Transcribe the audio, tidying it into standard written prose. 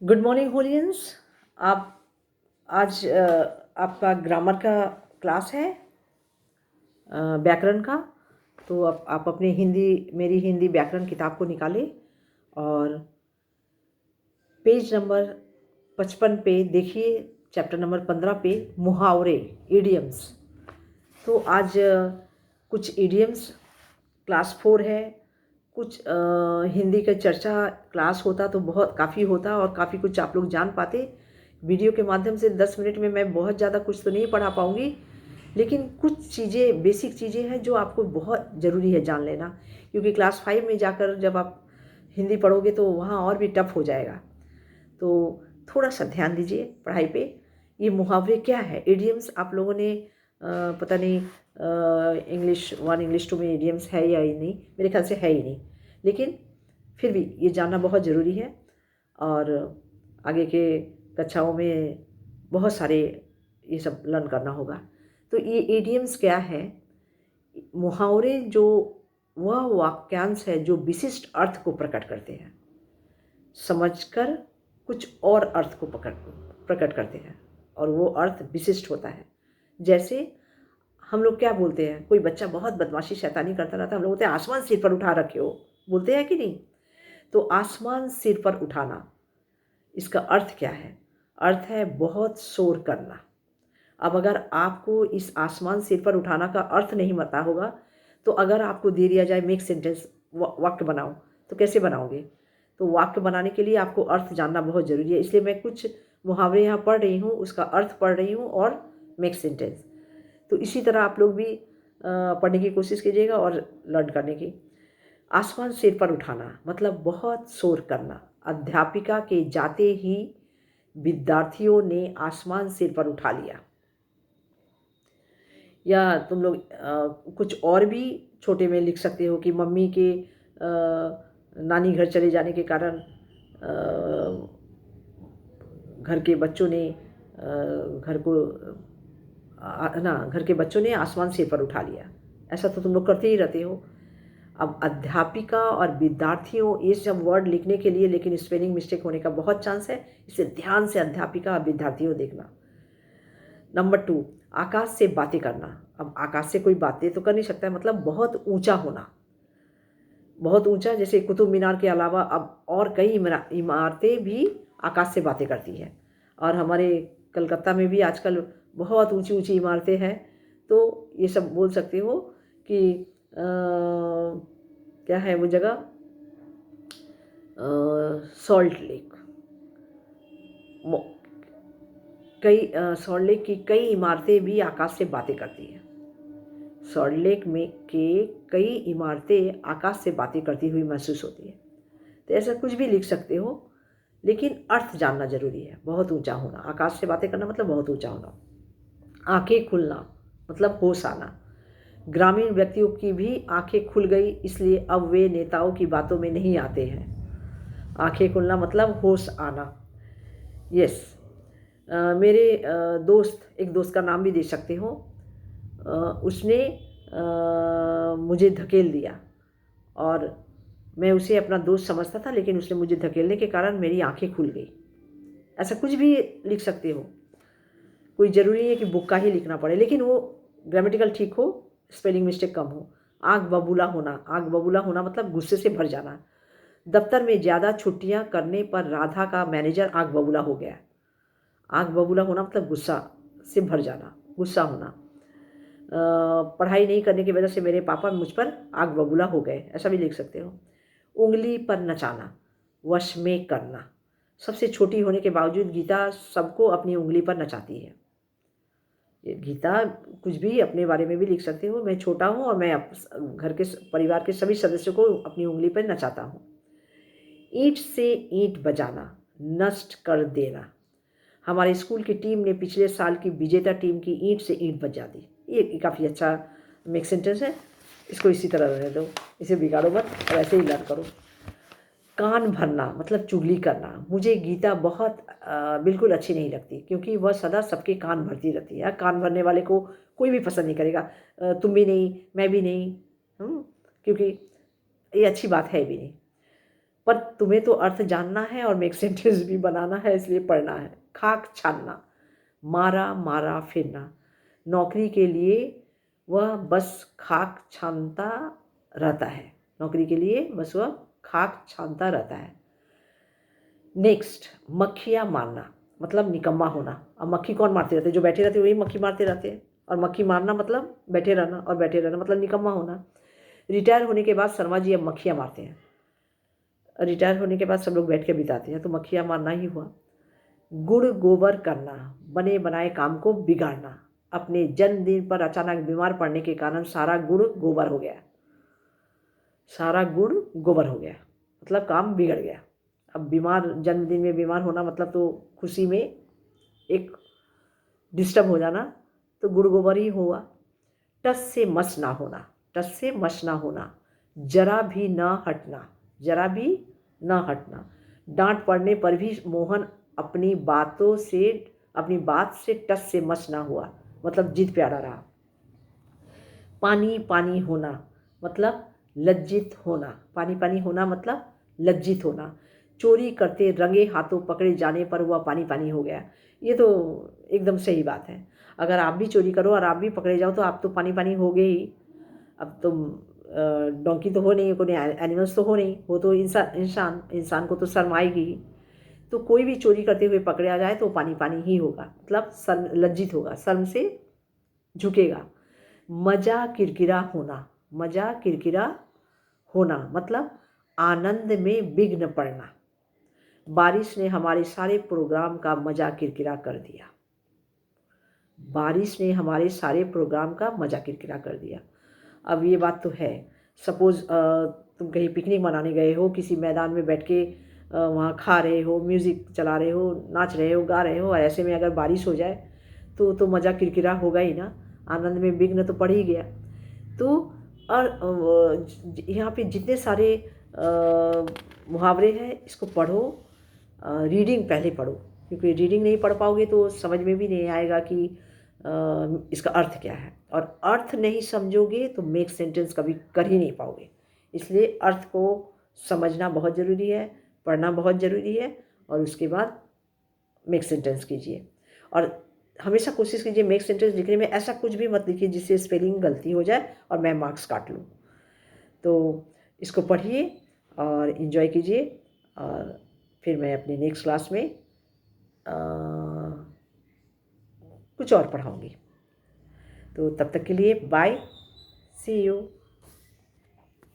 Good morning होलियंस। आप आज आपका ग्रामर का क्लास है, व्याकरण का। तो आप अपने मेरी हिंदी व्याकरण किताब को निकालें और पेज नंबर 55 पे देखिए, चैप्टर नंबर 15 पे मुहावरे, इडियम्स। तो आज कुछ इडियम्स, क्लास 4 है। कुछ हिंदी का चर्चा क्लास होता तो बहुत काफ़ी होता और काफ़ी कुछ आप लोग जान पाते। वीडियो के माध्यम से 10 मिनट में मैं बहुत ज़्यादा कुछ तो नहीं पढ़ा पाऊँगी, लेकिन कुछ चीज़ें, बेसिक चीज़ें हैं जो आपको बहुत ज़रूरी है जान लेना, क्योंकि क्लास 5 में जाकर जब आप हिंदी पढ़ोगे तो वहाँ और भी टफ हो जाएगा। तो थोड़ा सा ध्यान दीजिए पढ़ाई पे। ये मुहावरे क्या है, इडियम्स, आप लोगों ने पता नहीं इंग्लिश 1 इंग्लिश 2 में इडियम्स है या ही नहीं, मेरे ख्याल से है ही नहीं, लेकिन फिर भी ये जानना बहुत ज़रूरी है। और आगे के कक्षाओं में बहुत सारे ये सब लर्न करना होगा। तो ये इडियम्स क्या है? मुहावरे जो वह वाक्यांश है जो विशिष्ट अर्थ को प्रकट करते हैं, समझकर कुछ और अर्थ को प्रकट करते हैं, और वो अर्थ विशिष्ट होता है। जैसे हम लोग क्या बोलते हैं, कोई बच्चा बहुत बदमाशी शैतानी करता रहता है, हम लोग बोलते हैं आसमान सिर पर उठा रखे हो, बोलते हैं कि नहीं? तो आसमान सिर पर उठाना, इसका अर्थ क्या है? अर्थ है बहुत शोर करना। अब अगर आपको इस आसमान सिर पर उठाना का अर्थ नहीं पता होगा, तो अगर आपको दे दिया जाए मेक सेंटेंस, वाक्य बनाओ, तो कैसे बनाओगे? तो वाक्य बनाने के लिए आपको अर्थ जानना बहुत ज़रूरी है। इसलिए मैं कुछ मुहावरे यहाँ पढ़ रही हूँ, उसका अर्थ पढ़ रही हूँ और मेक सेंटेंस। तो इसी तरह आप लोग भी पढ़ने की कोशिश कीजिएगा और लर्न करने की। आसमान सिर पर उठाना मतलब बहुत शोर करना। अध्यापिका के जाते ही विद्यार्थियों ने आसमान सिर पर उठा लिया। या तुम लोग कुछ और भी छोटे में लिख सकते हो कि मम्मी के नानी घर चले जाने के कारण घर के बच्चों ने घर के बच्चों ने आसमान सिर पर उठा लिया। ऐसा तो तुम लोग करते ही रहते हो। अब अध्यापिका और विद्यार्थियों, ये सब वर्ड लिखने के लिए लेकिन स्पेलिंग मिस्टेक होने का बहुत चांस है, इसे ध्यान से अध्यापिका और विद्यार्थियों देखना। नंबर 2, आकाश से बातें करना। अब आकाश से कोई बातें तो कर नहीं सकता है, मतलब बहुत ऊंचा होना, बहुत ऊंचा। जैसे कुतुब मीनार के अलावा अब और कई इमारतें भी आकाश से बातें करती हैं, और हमारे कलकत्ता में भी आजकल बहुत ऊंची ऊंची इमारतें हैं। तो ये सब बोल सकते हो कि क्या है वो जगह, सॉल्ट लेक। सॉल्ट लेक की कई इमारतें भी आकाश से बातें करती हैं। सॉल्ट लेक में के कई इमारतें आकाश से बातें करती हुई महसूस होती है। तो ऐसा कुछ भी लिख सकते हो, लेकिन अर्थ जानना जरूरी है। बहुत ऊंचा होना, आकाश से बातें करना मतलब बहुत ऊंचा होना। आंखें खुलना मतलब होश आना। ग्रामीण व्यक्तियों की भी आंखें खुल गई, इसलिए अब वे नेताओं की बातों में नहीं आते हैं। आंखें खुलना मतलब होश आना। यस। मेरे एक दोस्त का नाम भी दे सकते हो। उसने मुझे धकेल दिया, और मैं उसे अपना दोस्त समझता था, लेकिन उसने मुझे धकेलने के कारण मेरी आंखें खुल गई। ऐसा कुछ भी लिख सकते हो। कोई ज़रूरी है कि बुक का ही लिखना पड़े, लेकिन वो ग्रामेटिकल ठीक हो, स्पेलिंग मिस्टेक कम हो। आग बबूला होना, आग बबूला होना मतलब गुस्से से भर जाना। दफ्तर में ज़्यादा छुट्टियां करने पर राधा का मैनेजर आग बबूला हो गया। आग बबूला होना मतलब गुस्सा से भर जाना, गुस्सा होना। पढ़ाई नहीं करने की वजह से मेरे पापा मुझ पर आग बबूला हो गए, ऐसा भी लिख सकते हो। उंगली पर नचाना, वश में करना। सबसे छोटी होने के बावजूद गीता सबको अपनी उंगली पर नचाती है। ये गीता कुछ भी अपने बारे में भी लिख सकते हो। मैं छोटा हूँ और मैं घर के परिवार के सभी सदस्यों को अपनी उंगली पर नचाता हूँ। ईंट से ईंट बजाना, नष्ट कर देना। हमारे स्कूल की टीम ने पिछले साल की विजेता टीम की ईंट से ईंट बजा दी। ये काफ़ी अच्छा मेक सेंटेंस है। इसको इसी तरह रहने दो, इसे बिगाड़ो मत और ऐसे ही लर्न करो। कान भरना मतलब चुगली करना। मुझे गीता बहुत बिल्कुल अच्छी नहीं लगती, क्योंकि वह सदा सबके कान भरती रहती है। कान भरने वाले को कोई भी पसंद नहीं करेगा। तुम भी नहीं, मैं भी नहीं, क्योंकि ये अच्छी बात है भी नहीं। पर तुम्हें तो अर्थ जानना है और मेक सेंटेंस भी बनाना है, इसलिए पढ़ना है। खाक छानना, मारा मारा फिरना। नौकरी के लिए वह बस खाक छानता रहता है। नौकरी के लिए बस वह खाक छानता रहता है। नेक्स्ट, मक्खियाँ मारना मतलब निकम्मा होना। अब मक्खी कौन मारते रहते हैं? जो बैठे रहते हैं वही मक्खी मारते रहते हैं। और मक्खी मारना मतलब बैठे रहना, और बैठे रहना मतलब निकम्मा होना। रिटायर होने के बाद शर्मा जी अब मक्खियाँ मारते हैं। रिटायर होने के बाद सब लोग बैठ के बिताते हैं, तो मक्खियाँ मारना ही हुआ। गुड़ गोबर करना, बने बनाए काम को बिगाड़ना। अपने जन्मदिन पर अचानक बीमार पड़ने के कारण सारा गुड़ गोबर हो गया। सारा गुड़ गोबर हो गया मतलब काम बिगड़ गया। अब बीमार, जन्मदिन में बीमार होना मतलब तो खुशी में एक डिस्टर्ब हो जाना, तो गुड़ गोबर ही हुआ। टस से मस ना होना, टस से मस ना होना। जरा भी न हटना, जरा भी न हटना। डांट पड़ने पर भी मोहन अपनी बात से टस से मस ना हुआ मतलब जिद पे अड़ा रहा। पानी पानी होना मतलब लज्जित होना। पानी पानी होना मतलब लज्जित होना। चोरी करते रंगे हाथों पकड़े जाने पर वह पानी पानी हो गया। ये तो एकदम सही बात है। अगर आप भी चोरी करो और आप भी पकड़े जाओ तो आप तो पानी पानी हो गए ही। अब तुम डोंकी तो हो नहीं, कोई एनिमल्स तो हो नहीं, वो तो इंसान इंसान इंसान को तो शर्म आएगी ही। तो कोई भी चोरी करते हुए पकड़ा जाए तो पानी पानी ही होगा मतलब शर्म, लज्जित होगा, शर्म से झुकेगा। मजा किरकिरा होना, मजा किरकिरा होना मतलब आनंद में विघ्न पड़ना। बारिश ने हमारे सारे प्रोग्राम का मजा किरकिरा कर दिया। बारिश ने हमारे सारे प्रोग्राम का मजा किरकिरा कर दिया। अब ये बात तो है, सपोज़ तुम कहीं पिकनिक मनाने गए हो, किसी मैदान में बैठ के वहाँ खा रहे हो, म्यूज़िक चला रहे हो, नाच रहे हो, गा रहे हो, और ऐसे में अगर बारिश हो जाए तो मज़ा किरकिरा होगा ही ना, आनंद में विघ्न तो पड़ ही गया। तो और यहाँ पे जितने सारे मुहावरे हैं इसको पढ़ो, रीडिंग पहले पढ़ो, क्योंकि रीडिंग नहीं पढ़ पाओगे तो समझ में भी नहीं आएगा कि इसका अर्थ क्या है, और अर्थ नहीं समझोगे तो मेक सेंटेंस कभी कर ही नहीं पाओगे। इसलिए अर्थ को समझना बहुत ज़रूरी है, पढ़ना बहुत ज़रूरी है, और उसके बाद मेक सेंटेंस कीजिए। और हमेशा कोशिश कीजिए मेक सेंटेंस लिखने में ऐसा कुछ भी मत लिखिए जिससे स्पेलिंग गलती हो जाए और मैं मार्क्स काट लूँ। तो इसको पढ़िए और इन्जॉय कीजिए, और फिर मैं अपनी नेक्स्ट क्लास में कुछ और पढ़ाऊँगी। तो तब तक के लिए बाय, सी यू।